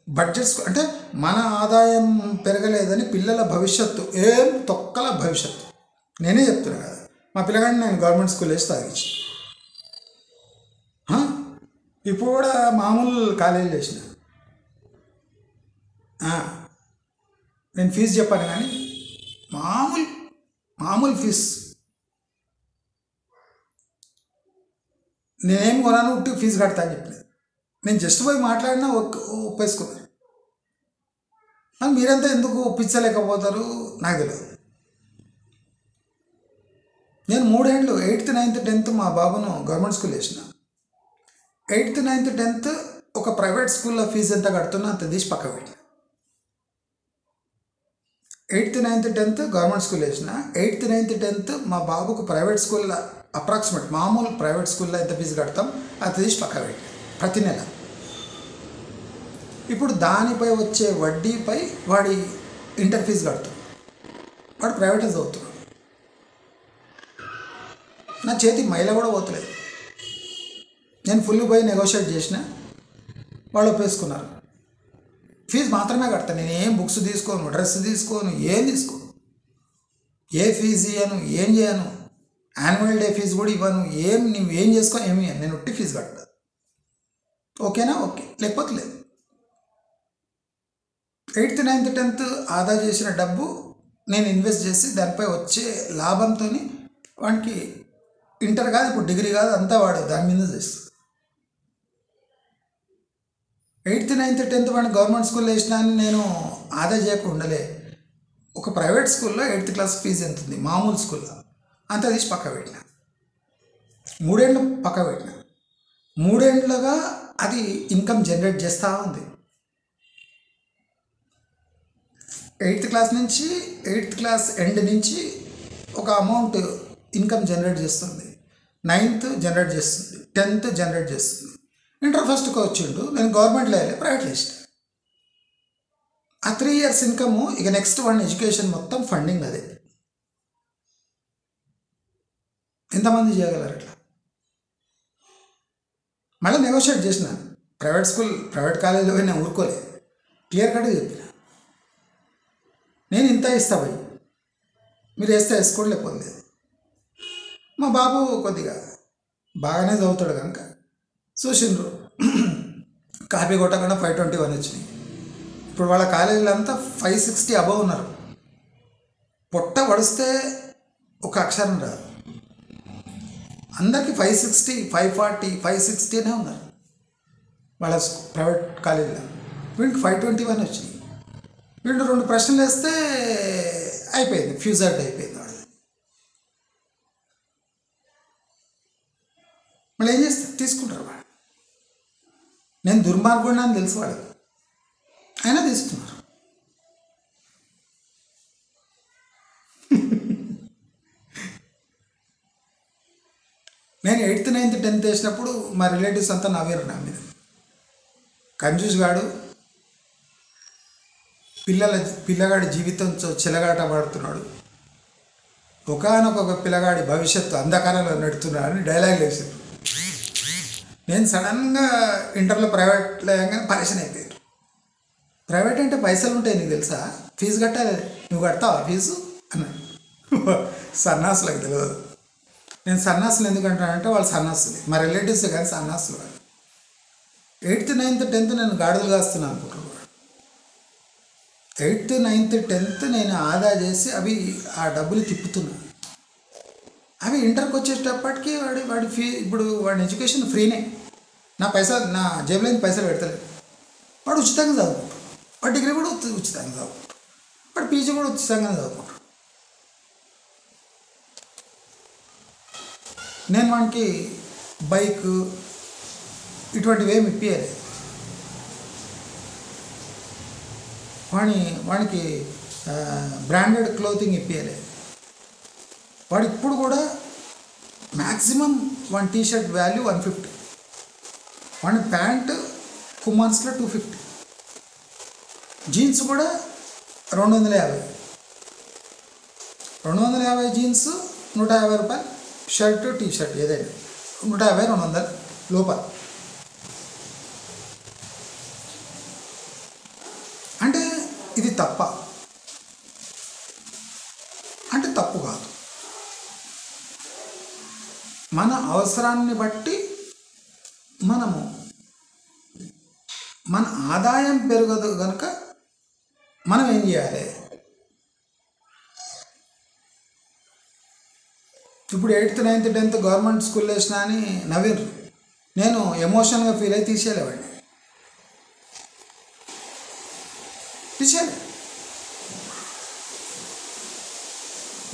బడ్జెట్ స్కూల్ అంటే మన ఆదాయం పెరగలేదని పిల్లల భవిష్యత్తు ఏం తొక్కల భవిష్యత్తు. నేనే చెప్తున్నా కదా, మా పిల్లగాడిని నేను గవర్నమెంట్ స్కూల్ వేసి తాగించి, ఇప్పుడు కూడా మామూలు కాలేజీలు వేసిన. నేను ఫీజు చెప్పాను కానీ మామూలు ఫీజు నేనేం కొనాను, ఉట్టి ఫీజు కడతా అని చెప్పలేదు. నేను జస్ట్ పోయి మాట్లాడినా ఒప్పేసుకున్నాను. మీరంతా ఎందుకు ఒప్పించలేకపోతారు నాకు తెలియదు. నేను 3 ఏళ్ళు 8th, 9th, 10th మా బాబును గవర్నమెంట్ స్కూల్ వేసిన. 8th, 9th, 10th ఒక ప్రైవేట్ స్కూల్లో ఫీజు ఎంత కడుతున్నా అంత తీసి పక్క పెట్టిన. 8th, 9th, 10th government school వేసిన. 8th, 9th, 10th మా బాబుకు ప్రైవేట్ స్కూల్లో అప్రాక్సిమేట్ మామూలు ప్రైవేట్ స్కూల్లో ఎంత ఫీజు కడతాం అది తీసి పక్క పెట్టిన ప్రతి నెల. ఇప్పుడు దానిపై వచ్చే వడ్డీపై వాడి ఇంటర్ ఫీజు కడతాం, వాడు ప్రైవేట్ చదువుతున్నాడు. నా చేతికి మైల కూడా పోతలేదు. నేను ఫుల్ పోయి నెగోషియేట్ చేసిన, వాళ్ళు ఒప్పేసుకున్నారు. ఫీజు మాత్రమే కడతాను, నేను ఏం బుక్స్ తీసుకోను, డ్రెస్ తీసుకోను, ఏం తీసుకోను, ఏ ఫీజు ఇవ్వను, ఏం చేయను, యాన్యువల్ డే ఫీజు కూడా ఇవ్వను, నువ్వు ఏం చేసుకో ఏమి ఇవ్వను, నేను ఉట్టి ఫీజు కడతాను. ఓకేనా? ఓకే, లేకపోతే లేదు. 8th, 9th, 10th ఆదా చేసిన డబ్బు నేను ఇన్వెస్ట్ చేసి దానిపై వచ్చే లాభంతో వాడికి ఇంటర్ కాదు, ఇప్పుడు డిగ్రీ కాదు, అంతా వాడు దాని మీద చేస్తుంది. 8th, 9th, 10th వాడిని గవర్నమెంట్ స్కూల్లో వేసినా అని నేను ఆదా చేయకుండా ఒక ప్రైవేట్ స్కూల్లో 8th క్లాస్ ఫీజు ఎంత ఉంది మామూలు స్కూల్లో అంతా తీసి పక్క పెట్టిన. మూడేళ్ళు పక్క పెట్టిన, 3 ఏళ్ళుగా అది ఇన్కమ్ జనరేట్ చేస్తూ ఉంది. 8th క్లాస్ ఎండ్ నుంచి ఒక అమౌంట్ ఇన్కమ్ జనరేట్ చేస్తుంది, 9th జనరేట్ చేస్తుంది, 10th జనరేట్ చేస్తుంది. ఇంటర్ ఫస్ట్కి వచ్చిండు, నేను గవర్నమెంట్లో వెళ్ళి ప్రైవేట్లో ఇష్టం. ఆ 3 years ఇన్కమ్ ఇక నెక్స్ట్ వన్ ఎడ్యుకేషన్ మొత్తం ఫండింగ్ అదే. ఎంతమంది చేయగలరు అట్లా? మళ్ళీ నెగోషియేట్ చేసిన, ప్రైవేట్ కాలేజీలో నేను ఊరుకోలే, క్లియర్ కట్గా చెప్పిన, నేను ఇంత ఇస్తా పోయి, మీరు వేస్తే వేసుకోండి, లేకపోతే లేదు. మా బాబు కొద్దిగా బాగానే చదువుతాడు కనుక చూసిండ్రు, కాపీ కొట్టకుండా 521 వచ్చినాయి. ఇప్పుడు వాళ్ళ కాలేజీలో అంతా 560 అబవ్ ఉన్నారు. పొట్ట పడిస్తే ఒక అక్షరం రాదు, అందరికీ 560, 540, 560 అనే ఉన్నారు వాళ్ళ ప్రైవేట్ కాలేజీలో. వీడికి 521 వచ్చినాయి. వీళ్ళు 2 ప్రశ్నలు వేస్తే అయిపోయింది, ఫ్యూజర్డ్ అయిపోయింది వాడు. మళ్ళీ ఏం చేస్తారు, తీసుకుంటారు వాడు. నేను దుర్మార్గుడిని అని తెలుసు వాళ్ళకి, అయినా తీసుకున్నారు. నేను 8th, 9th, 10th వేసినప్పుడు మా రిలేటివ్స్ అంతా నవ్వారు నా మీద. కంజూస్ గాడు, పిల్లగాడి జీవితంతో చిలగాట పడుతున్నాడు, ఒకానొక పిల్లగాడి భవిష్యత్తు అంధకారంలో నడుతున్నాడు అని డైలాగులు వేసారు. నేను సడన్గా ఇంటర్లో ప్రైవేట్లో వేయగానే పరిచయం అయిపోయారు. ప్రైవేట్ అంటే పైసలు ఉంటాయి, నీకు తెలుసా, ఫీజు కట్టాలి, నువ్వు కడతావా ఫీజు అన్నాడు. సన్నాసులకు తెలియదు. నేను సన్నాసులు ఎందుకంటానంటే వాళ్ళు సన్నాసులు, మా రిలేటివ్స్ కానీ సన్నాసులు వాళ్ళు. 8th, 9th, 10th నేను గాడులు కాస్తున్నాను అనుకుంటున్నాను. 8th, 9th, 10th నేను ఆదా చేసి అవి ఆ డబ్బులు తిప్పుతున్నాను. అవి ఇంటర్కి వచ్చేటప్పటికి వాడి ఫీ, ఇప్పుడు వాడి ఎడ్యుకేషన్ ఫ్రీనే, నా జేబులో పైసలు పెడతలేదు. వాడు ఉచితంగా చదువుకుంటాడు, వాడు డిగ్రీ కూడా ఉచితంగా చదువుకుంటాడు, వాడు పీజీ కూడా ఉచితంగా చదువుకుంటాడు. నేను వానికి బైక్ ఇటువంటివి ఏమి ఇప్పించలేదు. వానికి బ్రాండెడ్ క్లోతింగ్ ఇప్పించలేదు. వాడు ఇప్పుడు కూడా మ్యాక్సిమం వన్ టీషర్ట్ వాల్యూ 150, వాడి ప్యాంట్ కుమాన్స్లో 250, జీన్స్ కూడా 250. 250 జీన్స్, 150 రూపాయలు షర్టు, టీషర్ట్ ఏదైనా 150, 200 లోపల. అంటే ఇది తప్ప అంటే తప్పు కాదు. మన అవసరాన్ని బట్టి మనము, మన ఆదాయం పెరగదు కనుక మనం ఏం చేయాలి? ఇప్పుడు 8th, 9th, 10th గవర్నమెంట్ స్కూల్లో వేసినా అని నవ్విండ్రు. నేను ఎమోషనల్గా ఫీల్ అయి తీసేయాలి.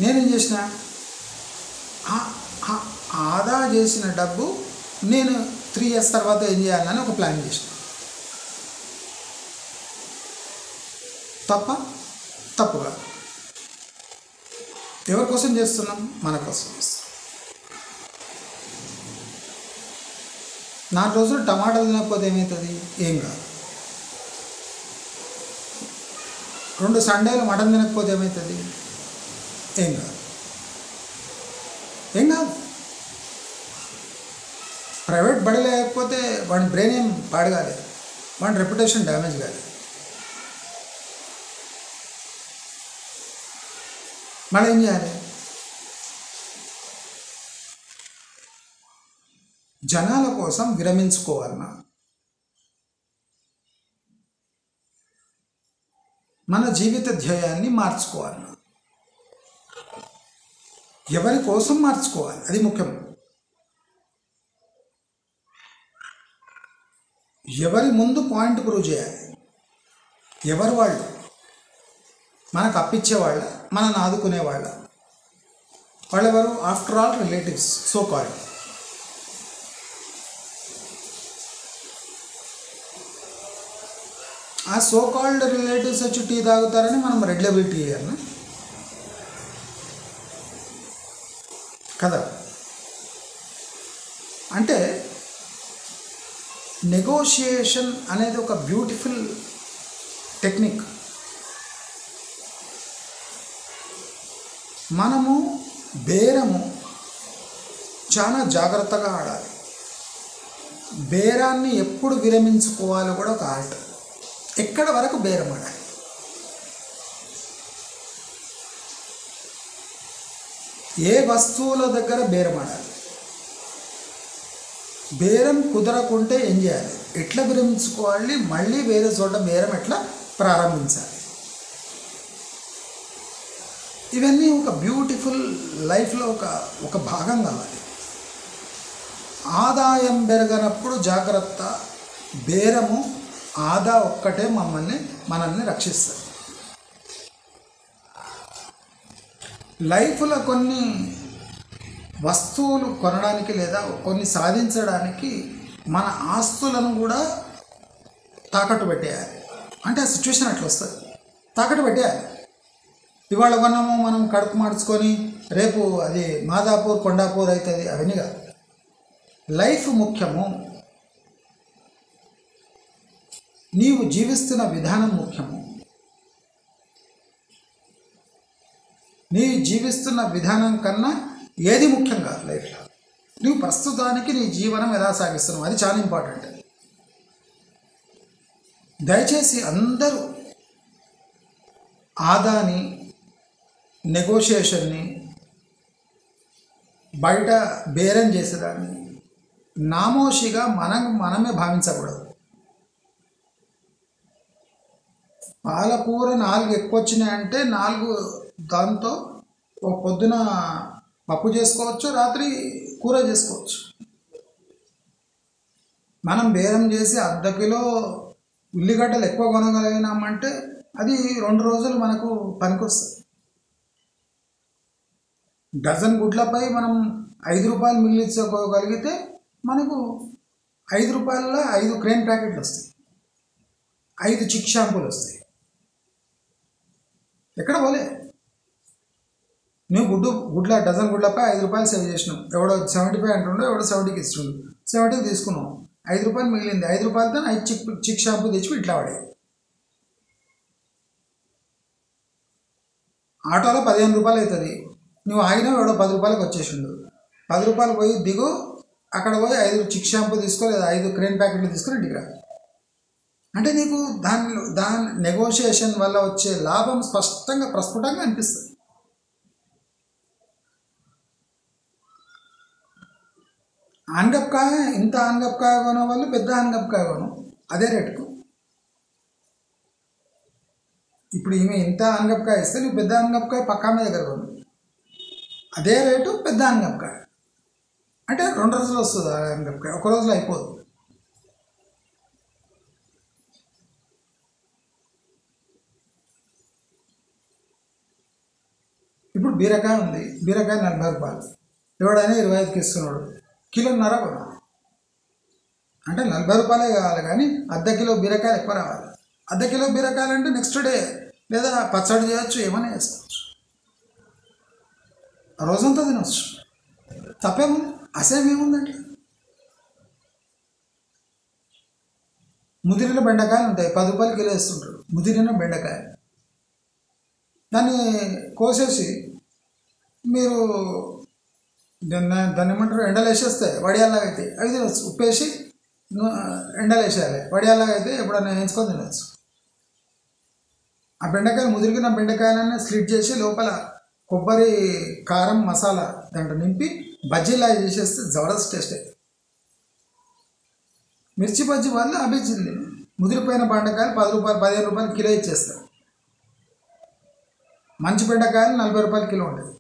నేనేం చేసిన, ఆదా చేసిన డబ్బు నేను 3 years తర్వాత ఏం చేయాలని ఒక ప్లాన్ చేసిన. తప్పుగా ఎవరి కోసం చేస్తున్నాం? మన కోసం చేస్తున్నాం. 4 రోజులు టమాటాలు తినకపోతే ఏమవుతుంది? ఏం కాదు. 2 సండేలు మటన్ తినకపోతే ఏమవుతుంది? ఏం కాదు. ప్రైవేట్ బడి లేకపోతే వాడి బ్రెయిన్ ఏం పాడు కాలేదు, వాడి రెప్యుటేషన్ డ్యామేజ్ కాలేదు. మళ్ళీ ఏం చేయాలి? జనాల కోసం విరమించుకోవాలన్నా, మన జీవిత ధ్యేయాన్ని మార్చుకోవాలన్నా, ఎవరి కోసం మార్చుకోవాలి, అది ముఖ్యం. ఎవరి ముందు పాయింట్ ప్రూవ్ చేయాలి. ఎవరు వాళ్ళు? మనకు అప్పించేవాళ్ళ, మనల్ని ఆదుకునేవాళ్ళ? వాళ్ళెవరు? After all relatives, so called. ఆ సో కాల్డ్ రిలేటివ్స్ వచ్చి టీ తాగుతారని మనం రెడ్ లేబుల్ టీ చేయాలి కదా. అంటే నెగోషియేషన్ అనేది ఒక బ్యూటిఫుల్ టెక్నిక్. మనము బేరము చాలా జాగ్రత్తగా ఆడాలి. బేరాన్ని ఎప్పుడు విరమించుకోవాలో కూడా ఒక ఆర్ట్. ఎక్కడ వరకు బేరం ఆడాలి, ఏ వస్తువుల దగ్గర బేరం ఆడాలి, బేరం కుదరకుంటే ఏం చేయాలి, ఎట్లా విరమించుకోవాలి, మళ్ళీ వేరే చోట బేరం ఎట్లా ప్రారంభించాలి. ఇవన్నీ ఒక బ్యూటిఫుల్ లైఫ్లో ఒక భాగం కావాలి. ఆదాయం పెరగనప్పుడు జాగ్రత్త. బేరము ఆదా ఒక్కటే మనల్ని రక్షిస్తుంది. లైఫ్లో కొన్ని వస్తువులు కొనడానికి లేదా కొన్ని సాధించడానికి మన ఆస్తులను కూడా తాకట్టు పెట్టేయాలి. అంటే ఆ సిచ్యువేషన్ అట్లా వస్తుంది, తాకట్టు పెట్టేయాలి. ఇవాళ కొన్నాము మనం కడుపు మార్చుకొని రేపు అది మాదాపూర్ కొండాపూర్ అవుతుంది, అవన్నీ కాదు. లైఫ్ ముఖ్యము, నీవు జీవిస్తున్న విధానం ముఖ్యము. నీ జీవిస్తున్న విధానం కన్నా ఏది ముఖ్యం కాదు లైఫ్లో. నువ్వు ప్రస్తుతానికి నీ జీవనం ఎలా సాగిస్తున్నావు అది చాలా ఇంపార్టెంట్. దయచేసి అందరూ ఆదాని, నెగోషియేషన్ని, బయట బేరం చేసేదాన్ని నామోషిగా మనమే భావించకూడదు. పాలకూర 4 ఎక్కువ వచ్చినాయంటే 4 దాంతో ఒక పొద్దున పప్పు చేసుకోవచ్చు, రాత్రి కూర చేసుకోవచ్చు. మనం బేరం చేసి 1/2 కిలో ఉల్లిగడ్డలు ఎక్కువ కొనగలిగినామంటే అది 2 రోజులు మనకు పనికొస్తుంది. డజన్ గుడ్లపై మనం 5 రూపాయలు మిగిలించుకోగలిగితే మనకు 5 రూపాయలలో 5 క్రేన్ ప్యాకెట్లు వస్తాయి, 5 చిక్ షాంపూలు వస్తాయి. ఎక్కడ పోలే. నువ్వు గుడ్ల డజన్ గుడ్లపై 5 రూపాయలు సేవ్ చేసినావు. ఎవడో 75 అంటుండో, ఎవడో 70కి ఇస్తుండు. 70కి తీసుకున్నావు, 5 రూపాయలు మిగిలింది. 5 రూపాయలతో 5 చిక్ షాంపూ తెచ్చి ఇట్లా వాడే. ఆటోలో 15 రూపాయలు అవుతుంది. నువ్వు ఆగినావు, ఎవడో 10 రూపాయలకు వచ్చేసిండు. 10 రూపాయలు పోయి దిగు, అక్కడ పోయి 5 చిక్ షాంపూ తీసుకో, లేదా 5 క్రేన్ ప్యాకెట్లు తీసుకొని ఇంటికి రా. అంటే నీకు దాని నెగోషియేషన్ వల్ల వచ్చే లాభం స్పష్టంగా ప్రస్ఫుటంగా అనిపిస్తుంది. ఆనగపకాయ ఇంత ఆనగపకాయ కొనే వాళ్ళు పెద్ద ఆనగపకాయ కొను అదే రేటుకు. ఇప్పుడు ఈమె ఇంత ఆనగపకాయ ఇస్తే నువ్వు పెద్ద ఆనగపకాయ పక్కా మీద దగ్గర కొను, అదే రేటు పెద్ద ఆనగపకాయ. అంటే 2 రోజులు వస్తుంది ఆనగపకాయ, 1 రోజులో అయిపోదు. ఇప్పుడు బీరకాయ ఉంది, బీరకాయ 40 రూపాయలు, ఎవడైనా 25కి ఇస్తున్నాడు, కిలోన్నర కొను. అంటే 40 రూపాయలే కావాలి, కానీ 1/2 కిలో బీరకాయలు ఎక్కువ రావాలి. 1/2 కిలో బీరకాయలు అంటే నెక్స్ట్ డే లేదా పచ్చడి చేయొచ్చు, ఏమైనా చేసుకోవచ్చు, రోజంతా తినవచ్చు, తప్పేముంది, అసేమేముందంటే. ముదిరిన బెండకాయలు ఉంటాయి, 10 రూపాయలు కిలో వేస్తుంటాడు ముదిరిన బెండకాయ. దాన్ని కోసేసి మీరు దాన్ని ఏమంటారు, ఎండలు వేసేస్తే వడియాల్లాగా అయితే అవి తినవచ్చు. ఉప్పేసి ఎండలు వేసేయాలి, వడియాల్లాగా అయితే ఎప్పుడన్నా వేయించుకొని తినవచ్చు. ఆ బెండకాయలు, ముదిరిగిన బెండకాయలన్నీ స్లిట్ చేసి లోపల కొబ్బరి, కారం, మసాలా దాంట్లో నింపి బజ్జీలాగా చేసేస్తే జబర్దస్త్ టేస్ట్ అవుతుంది. మిర్చి బజ్జీ వల్ల అభిజింది. ముదిరిపోయిన బెండకాయలు 10 రూపాయలు 15 రూపాయలు కిలో ఇచ్చేస్తారు. మంచి బెండకాయలు 40 రూపాయలు కిలో ఉంటుంది,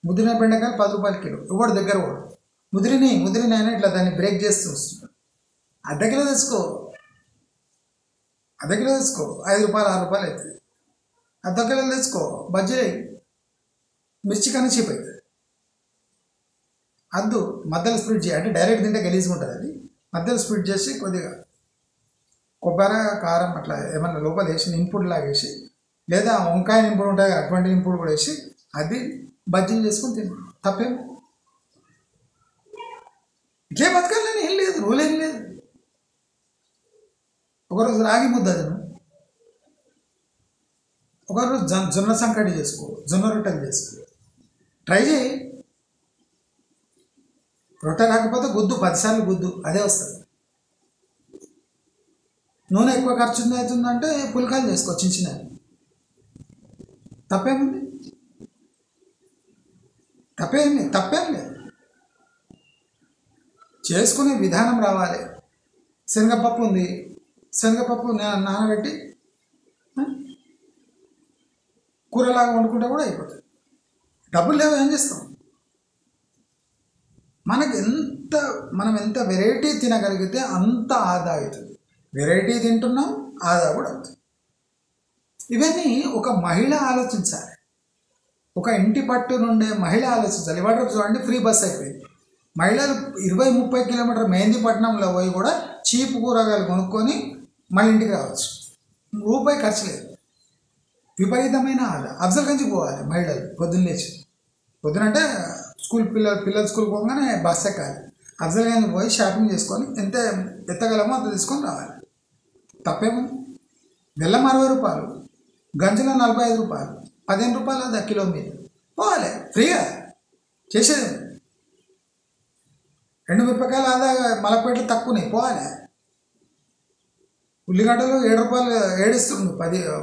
ముదిరిన బెండకాయలు 10 రూపాయలు కిలో. ఎవడు దగ్గర కూడా ముదిరినైనా ఇట్లా దాన్ని బ్రేక్ చేస్తూ వస్తుంది. 1/2 కిలో తెచ్చుకో, 1/2 కిలో తెచ్చుకో, 5 రూపాయలు 6 రూపాయలు అవుతుంది. 1/2 కిలో తెచ్చుకో, బజ్జీ మిర్చి కన్నా చీప్ అవుతుంది. అద్దు మధ్యలో స్ప్లిట్ చేయాలి, అంటే డైరెక్ట్ తింటే గలీజ్గా ఉంటుంది. అది మధ్యలో స్ప్లిట్ చేసి కొద్దిగా కొబ్బరి కారం అట్లా ఏమన్నా లోపల వేసి నింపుడు లాగా వేసి, లేదా వంకాయ నింపుడు ఉంటాయి అటువంటి నింపుడు కూడా వేసి అది బజ్జీలు చేసుకొని తిన్నాం. తప్పేం? ఇట్లే బతకాలని ఏం లేదు, రూల్ ఏం లేదు. ఒకరోజు రాగి ముద్ద తిను, ఒకరోజు జొన్న సంకటి చేసుకో, జొన్న రొట్టెలు చేసుకో, ట్రై చేయి. రొట్టె రాకపోతే గుద్దు, 10 సార్లు గుద్దు, అదే వస్తుంది. నూనె ఎక్కువ ఖర్చు అవుతుందంటే పుల్కాలు చేసుకో చిన్న చిన్నవి. తప్పేముంది? తప్పేం లేదు. చేసుకునే విధానం రావాలి. శనగపప్పు ఉంది, శనగపప్పు నానబెట్టి కూరలాగా వండుకుంటే కూడా అయిపోతుంది. డబ్బులు లేవు, ఏం చేస్తాం? మనం ఎంత వెరైటీ తినగలిగితే అంత ఆదా అవుతుంది. వెరైటీ తింటున్నాం, ఆదా కూడా అవుతుంది. ఇవన్నీ ఒక మహిళ ఆలోచించాలి, ఒక ఇంటి పట్టు నుండే మహిళ ఆలోచించాలి. ఇవాళ చూడండి, ఫ్రీ బస్ అయిపోయింది. మహిళలు 20-30 కిలోమీటర్ మెహందీపట్నంలో పోయి కూడా చీప్ కూరగాయలు కొనుక్కొని మళ్ళీ ఇంటికి రావచ్చు. రూపాయి ఖర్చు లేదు, విపరీతమైన ఆదా. అఫ్జల్గంజ్కి పోవాలి మహిళలు పొద్దున్న లేచి. పొద్దునంటే పిల్లలు స్కూల్కి పోగానే బస్ ఎక్కాలి. అఫ్జల్గంజ్ పోయి షాపింగ్ చేసుకొని ఎంత ఎత్తగలమో అంత తీసుకొని రావాలి. తప్పేముంది? బెల్లం 60 రూపాయలు, గంజలో 45 రూపాయలు, 15 రూపాయలు అది కిలో మీద పోవాలి ఫ్రీగా. చేసేది 2 మిరపకాయలు ఆదా మలపేట్లు తక్కువనే పోవాలి. ఉల్లిగడ్డలు 7 రూపాయలు ఏడిస్తుండు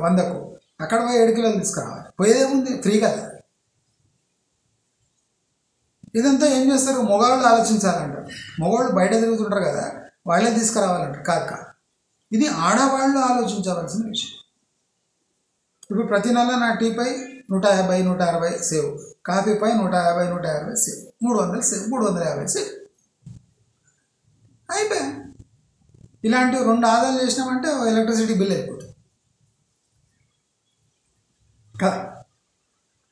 100కు, అక్కడ పోయి 7 కిలోలు తీసుకురావాలి. పోయేదేముంది? ఫ్రీ కదా. ఇదంతా ఏం చేస్తారు? మగవాళ్ళు ఆలోచించాలంటారు. మగవాళ్ళు బయట తిరుగుతుంటారు కదా, వాళ్ళే తీసుకురావాలంటారు. కాదు, ఇది ఆడవాళ్ళు ఆలోచించవలసిన విషయం. ఇప్పుడు ప్రతి నెల నా టీపై 150-160 సేవ్, కాఫీపై 150-150 సేవ్, 300 సేవ్, 350 సేవ్ అయిపోయా. ఇలాంటివి 2 ఆదాలు చేసినామంటే ఎలక్ట్రిసిటీ బిల్ అయిపోతుంది కదా.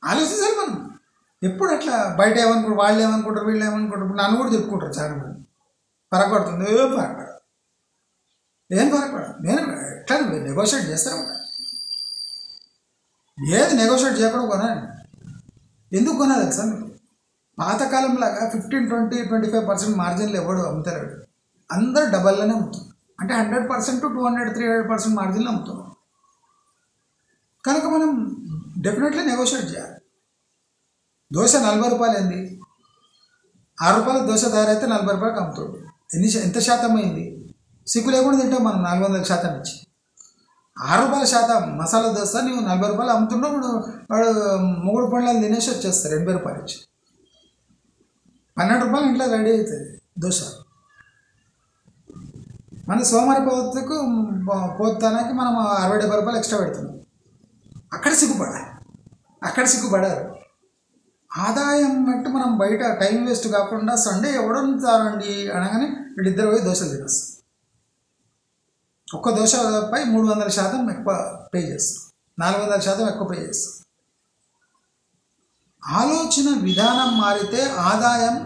ఆలోచించాలి మనం. ఎప్పుడు అట్లా బయట ఏమనుకుంటారు, వాళ్ళు ఏమనుకుంటారు, వీళ్ళు ఏమనుకుంటారు. నన్ను కూడా చెప్పుకుంటారు చాలా మంది. పరగపడుతుంది, ఏం పరగపడదు. నేను ఎట్లా నెగోషియేట్ చేస్తాను. ఏది నెగోషియేట్ చేయకుండా కొనాలి. ఎందుకు కొనాలి తెలుసా మీరు? పాతకాలంలాగా 15-20-25% మార్జిన్లు ఎవడు అమ్ముతారు. అందరూ డబల్లోనే అమ్ముతారు. అంటే 100% 200-300% మార్జిన్లు అమ్ముతున్నాం. కనుక మనం డెఫినెట్లీ నెగోషియేట్ చేయాలి. దోశ 40 రూపాయలు అయింది, 6 రూపాయల దోశ తయారైతే 40 రూపాయలకు అమ్ముతాడు. ఎంత శాతం అయింది? సిగ్గు లేకుండా తింటాం మనం 400% ఇచ్చి. 6 రూపాయల శాతం మసాలా దోశ నువ్వు 40 రూపాయలు అమ్ముతున్నావు. వాడు 3 పండ్లు తినేసి వచ్చేస్తారు 80 రూపాయలు ఇచ్చి. 12 రూపాయలు ఇంట్లో రెడీ అవుతుంది దోశ. మన సోమవారి పోతానికి మనం 60-70 రూపాయలు ఎక్స్ట్రా పెడుతున్నాం. అక్కడ సిగ్గుపడారు. ఆదాయం అంటే మనం బయట టైం వేస్ట్ కాకుండా సండే ఎవడుంటారండి అనగానే వీళ్ళిద్దరు పోయి దోశలు తినేస్తారు. ఒక్క దోశపై 300% ఎక్కువ పే చేస్తారు, 400% ఎక్కువ పే చేస్తారు. ఆలోచన విధానం మారితే ఆదాయం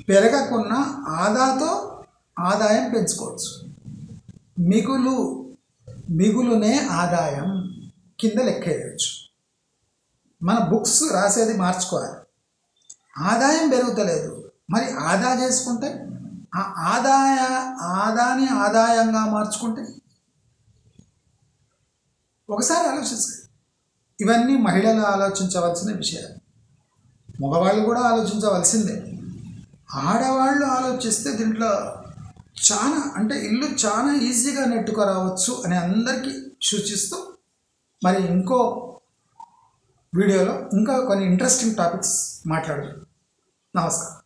పెరగకున్నా ఆదాతో ఆదాయం పెంచుకోవచ్చు. మిగులునే ఆదాయం కింద లెక్కేయచ్చు. మన బుక్స్ రాసేది మార్చుకోవాలి. ఆదాయం పెరుగుతలేదు, మరి ఆదా చేసుకుంటే ఆదాని ఆదాయంగా మార్చుకుంటే ఒకసారి ఆలోచించాలి. ఇవన్నీ మహిళలు ఆలోచించవలసిన విషయాలు, మగవాళ్ళు కూడా ఆలోచించవలసిందే. ఆడవాళ్ళు ఆలోచిస్తే దీంట్లో ఇల్లు చాలా ఈజీగా నెట్టుకురావచ్చు అని అందరికీ సూచిస్తూ, మరి ఇంకో వీడియోలో ఇంకా కొన్ని ఇంట్రెస్టింగ్ టాపిక్స్ మాట్లాడదాం. నమస్కారం.